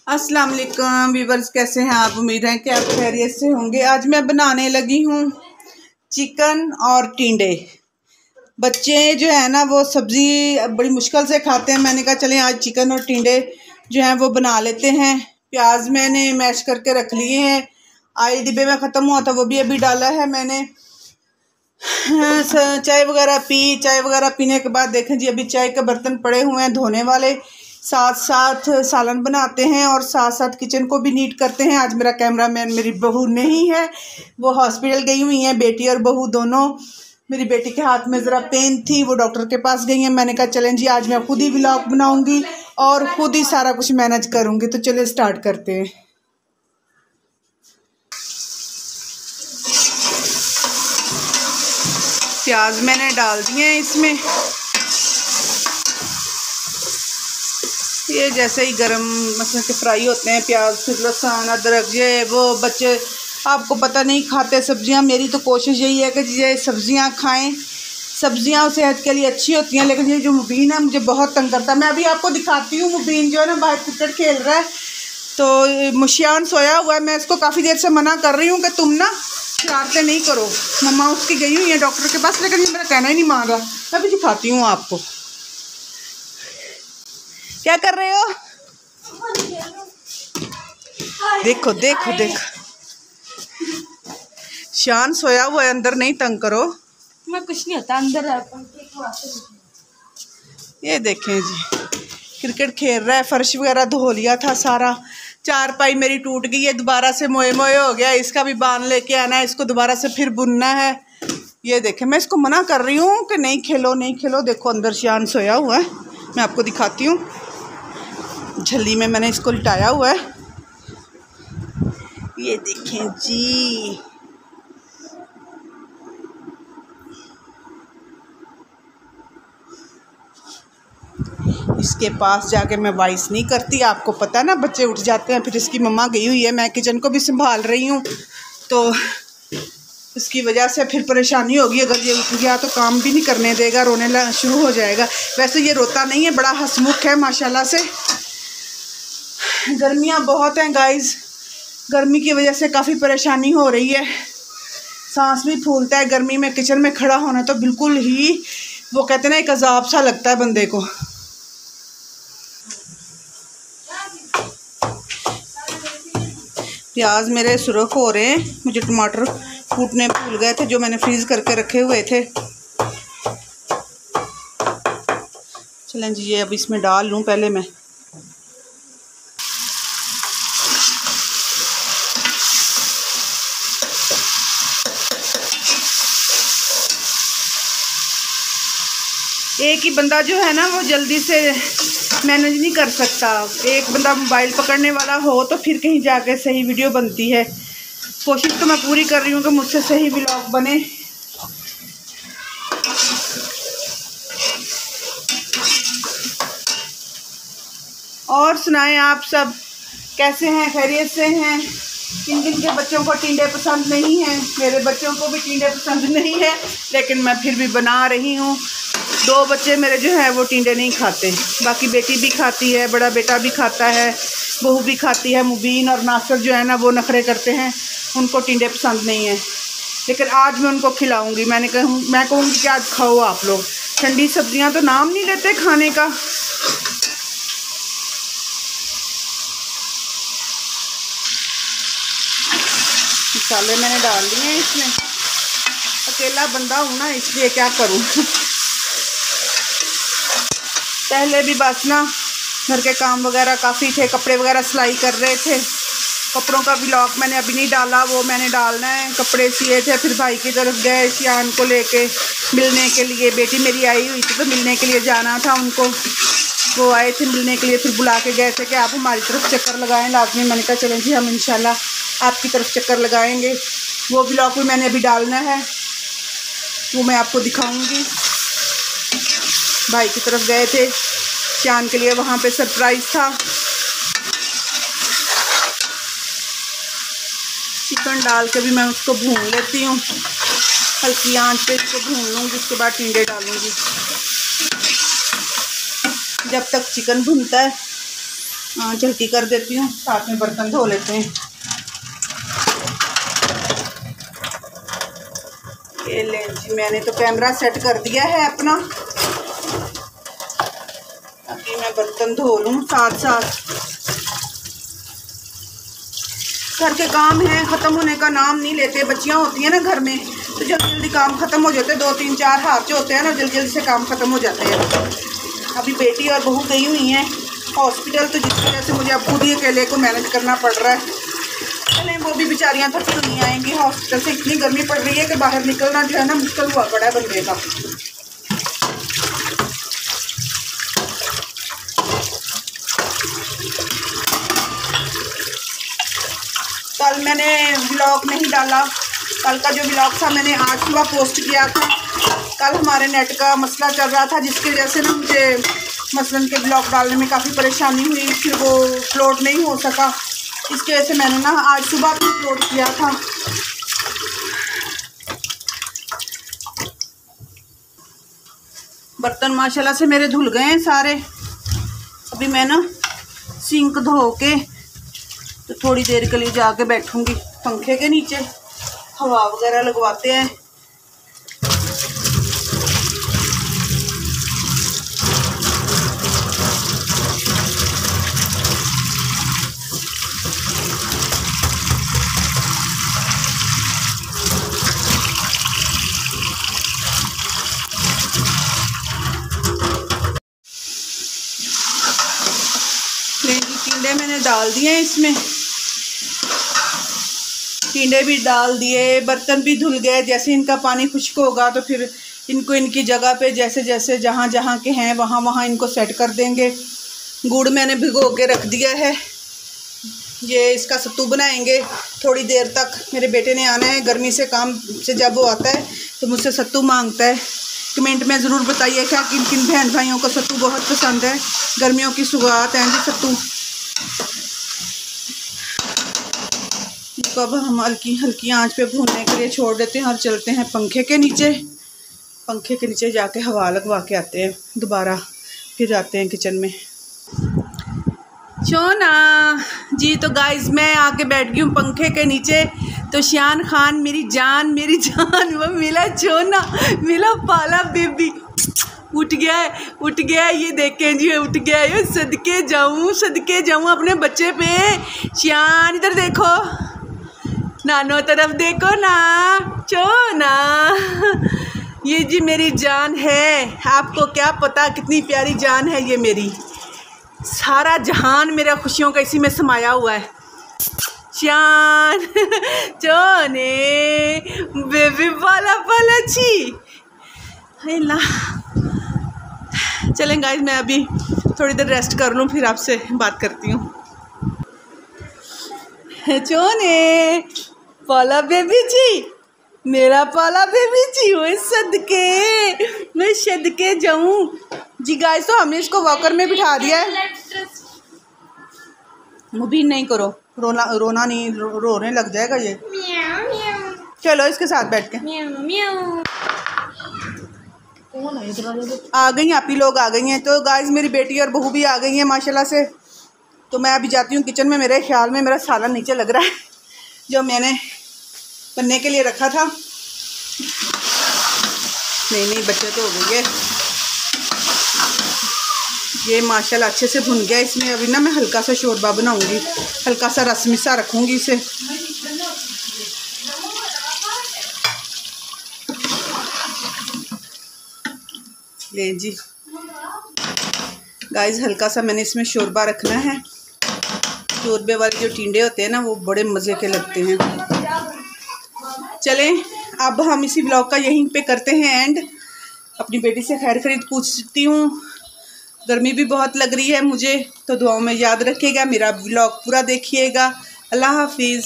अस्सलाम वालेकुम व्यूवर्स, कैसे हैं आप? उम्मीद है कि आप खैरियत से होंगे। आज मैं बनाने लगी हूँ चिकन और टिंडे। बच्चे जो है ना वो सब्ज़ी बड़ी मुश्किल से खाते हैं। मैंने कहा चलें आज चिकन और टिंडे जो हैं वो बना लेते हैं। प्याज मैंने मैश करके रख लिए हैं, ऑयल डिब्बे में ख़त्म हुआ था वो भी अभी डाला है मैंने। चाय वगैरह पीने के बाद देखें जी अभी चाय के बर्तन पड़े हुए हैं धोने वाले। साथ साथ सालन बनाते हैं और साथ साथ किचन को भी नीट करते हैं। आज मेरा कैमरामैन मेरी बहू नहीं है, वो हॉस्पिटल गई हुई हैं, बेटी और बहू दोनों। मेरी बेटी के हाथ में ज़रा पेन थी, वो डॉक्टर के पास गई हैं। मैंने कहा चलें जी आज मैं खुद ही व्लॉग बनाऊंगी और ख़ुद ही सारा कुछ मैनेज करूंगी। तो चलिए स्टार्ट करते हैं। प्याज मैंने डाल दिए हैं इसमें। ये जैसे ही गरम मसाले के फ्राई होते हैं प्याज, फिर लहसुन अदरक, ये वो बच्चे आपको पता नहीं खाते सब्जियां। मेरी तो कोशिश यही है कि ये सब्जियां खाएं, सब्जियां सेहत के लिए अच्छी होती हैं। लेकिन ये जो मुबीन है मुझे बहुत तंग करता है। मैं अभी आपको दिखाती हूँ। मुबीन जो है ना बाहर क्रिकेट खेल रहा है, तो मुशियान सोया हुआ है। मैं इसको काफ़ी देर से मना कर रही हूँ कि तुम ना शरारतें नहीं करो। मम्मा उसकी गई हुई है डॉक्टर के पास, लेकिन ये मेरा कहना ही नहीं मान रहा। मैं भी दिखाती हूँ आपको। क्या कर रहे हो? देखो देखो देखो, शान सोया हुआ है अंदर, नहीं तंग करो। मैं कुछ नहीं होता अंदर। ये देखें जी क्रिकेट खेल रहा है। फर्श वगैरह धो लिया था सारा। चारपाई मेरी टूट गई है, दोबारा से मोए मोए हो गया। इसका भी बांध लेके आना है, इसको दोबारा से फिर बुनना है। ये देखें, मैं इसको मना कर रही हूँ कि नहीं खेलो नहीं खेलो। देखो अंदर शान सोया हुआ है, मैं आपको दिखाती हूँ। झल्ली में मैंने इसको लिटाया हुआ है। ये देखें जी, इसके पास जाके मैं वॉइस नहीं करती। आपको पता है ना बच्चे उठ जाते हैं। फिर इसकी मम्मा गई हुई है, मैं किचन को भी संभाल रही हूँ, तो इसकी वजह से फिर परेशानी होगी। अगर ये उठ गया तो काम भी नहीं करने देगा, रोने शुरू हो जाएगा। वैसे ये रोता नहीं है, बड़ा हंसमुख है माशाल्लाह से। गर्मियाँ बहुत हैं गाइस, गर्मी की वजह से काफ़ी परेशानी हो रही है। सांस भी फूलता है गर्मी में। किचन में खड़ा होना तो बिल्कुल ही वो कहते हैं ना एक अजाब सा लगता है बंदे को। प्याज मेरे सुरख हो रहे हैं। मुझे टमाटर कूटने भूल गए थे जो मैंने फ्रीज़ करके रखे हुए थे। चलें जी ये अब इसमें डाल लूँ पहले मैं। एक ही बंदा जो है ना वो जल्दी से मैनेज नहीं कर सकता। एक बंदा मोबाइल पकड़ने वाला हो तो फिर कहीं जाके सही वीडियो बनती है। कोशिश तो मैं पूरी कर रही हूँ कि मुझसे सही व्लॉग बने। और सुनाएं आप सब कैसे हैं, खैरियत से हैं? किन किन के बच्चों को टिंडे पसंद नहीं हैं? मेरे बच्चों को भी टिंडे पसंद नहीं है, लेकिन मैं फिर भी बना रही हूँ। 2 बच्चे मेरे जो हैं वो टिंडे नहीं खाते, बाकी बेटी भी खाती है, बड़ा बेटा भी खाता है, बहू भी खाती है। मुबीन और नासिर जो है ना वो नखरे करते हैं, उनको टिंडे पसंद नहीं है। लेकिन आज मैं उनको खिलाऊंगी। मैं कहूँगी कि आज खाओ आप लोग। ठंडी सब्जियां तो नाम नहीं लेते खाने का। मसाले मैंने डाल दिए हैं इसमें। अकेला बंदा हूँ ना, इसलिए क्या करूँ। पहले भी बस ना घर के काम वगैरह काफ़ी थे, कपड़े वगैरह सिलाई कर रहे थे। कपड़ों का व्लॉग मैंने अभी नहीं डाला, वो मैंने डालना है। कपड़े सिए थे, फिर भाई की तरफ गए शियान को लेके मिलने के लिए। बेटी मेरी आई हुई थी तो मिलने के लिए जाना था उनको, वो आए थे मिलने के लिए। फिर बुला के गए थे कि आप हमारी तरफ चक्कर लगाएं लाजमी। मैंने कहा चलें जी हम इंशाल्लाह आपकी तरफ चक्कर लगाएंगे। वो व्लॉग भी मैंने अभी डालना है, वो मैं आपको दिखाऊंगी। भाई की तरफ गए थे शियान के लिए, वहाँ पे सरप्राइज़ था। चिकन डाल के भी मैं उसको भून लेती हूँ, हल्की आंच पे इसको भून लूँगी। उसके बाद टिंडे डालूँगी। जब तक चिकन भुनता है झल्की कर देती हूँ, साथ में बर्तन धो लेते हैं। ये ले जी, मैंने तो कैमरा सेट कर दिया है अपना, अभी मैं बर्तन धो लूँ साथ साथ। घर के काम हैं, ख़त्म होने का नाम नहीं लेते। बच्चियाँ होती हैं ना घर में तो जल्दी जल्दी काम ख़त्म हो जाते हैं। 2-3-4 हाथ जो होते हैं ना, जल्दी जल्दी से काम ख़त्म हो जाते हैं। अभी बेटी और बहू गई हुई हैं हॉस्पिटल, तो जिसकी वजह से मुझे अब खुद ही अकेले को मैनेज करना पड़ रहा है। चलें, वो भी बेचारियाँ थकी हुई आएंगी हॉस्पिटल से। इतनी गर्मी पड़ रही है कि बाहर निकलना जो है ना मुश्किल हुआ पड़ा है बंदे का। कल मैंने व्लॉग नहीं डाला, कल का जो व्लॉग था मैंने आज सुबह पोस्ट किया था। कल हमारे नेट का मसला चल रहा था, जिसकी वजह से ना मुझे मसलन के ब्लॉग डालने में काफ़ी परेशानी हुई, फिर वो अपलोड नहीं हो सका। इसकी वजह से मैंने ना आज सुबह भी अपलोड किया था। बर्तन माशाल्लाह से मेरे धुल गए हैं सारे। अभी मैं ना सिंक धो के तो थोड़ी देर के लिए जाके बैठूंगी पंखे के नीचे, हवा वगैरह लगवाते हैं। टिंडे मैंने डाल दिए हैं इसमें, टिंडे भी डाल दिए, बर्तन भी धुल गए। जैसे इनका पानी खुश्क होगा तो फिर इनको इनकी जगह पे जैसे जैसे जहाँ जहाँ के हैं वहाँ वहाँ इनको सेट कर देंगे। गुड़ मैंने भिगो के रख दिया है, ये इसका सत्तू बनाएंगे थोड़ी देर तक। मेरे बेटे ने आना है गर्मी से, काम से जब वो आता है तो मुझसे सत्तू मांगता है। कमेंट में ज़रूर बताइए क्या किन किन बहन भाइयों को सत्तू बहुत पसंद है। गर्मियों की सुगात है जी सत्तू। इसको अब हम हल्की हल्की आंच पे भूनने के लिए छोड़ देते हैं और चलते हैं पंखे के नीचे। पंखे के नीचे जाके हवा लगवा के आते हैं दोबारा, फिर जाते हैं किचन में। सोना जी, तो गाइस मैं आके बैठ गई हूँ पंखे के नीचे। तो शान खान मेरी जान वो मिला, सोना मिला, पाला बेबी उठ गया है, ये देखें जी उठ गया है। सदके जाऊँ अपने बच्चे पे। शान इधर देखो, नानो तरफ देखो ना, सोना ये जी मेरी जान है। आपको क्या पता कितनी प्यारी जान है ये मेरी। सारा जहान मेरा खुशियों का इसी में समाया हुआ है। शान चोने बेबी पाला छी। ला चलें गाइस, मैं अभी थोड़ी देर रेस्ट कर लूँ, फिर आपसे बात करती हूँ। चोने पाला बेबी जी, मेरा पाला बेबी जी, वो सदके जाऊँ जी। गाइस तो हमने इसको वॉकर में बिठा दिया है। मुबीन नहीं करो, रोना नहीं, रोने लग जाएगा ये। चलो इसके साथ बैठ के। आ गई आप ही लोग आ गई हैं। तो गाइस मेरी बेटी और बहू भी आ गई हैं माशाल्लाह से। तो मैं अभी जाती हूँ किचन में। मेरे ख्याल में मेरा सालन नीचे लग रहा है जो मैंने बनने के लिए रखा था। नहीं बच्चे तो हो गई है ये माशाल्लाह, अच्छे से भुन गया। इसमें अभी ना मैं हल्का सा शोरबा बनाऊंगी, हल्का सा रसमिसा रखूंगी इसे। ले जी गाइस, हल्का सा मैंने इसमें शोरबा रखना है। शोरबे वाले जो टिंडे होते हैं ना वो बड़े मज़े के लगते हैं। चलें अब हम इसी ब्लॉग का यहीं पे करते हैं एंड। अपनी बेटी से खैर खरीद पूछती हूँ। गर्मी भी बहुत लग रही है मुझे, तो दुआओं में याद रखिएगा। मेरा ब्लॉग पूरा देखिएगा। अल्लाह हाफिज़।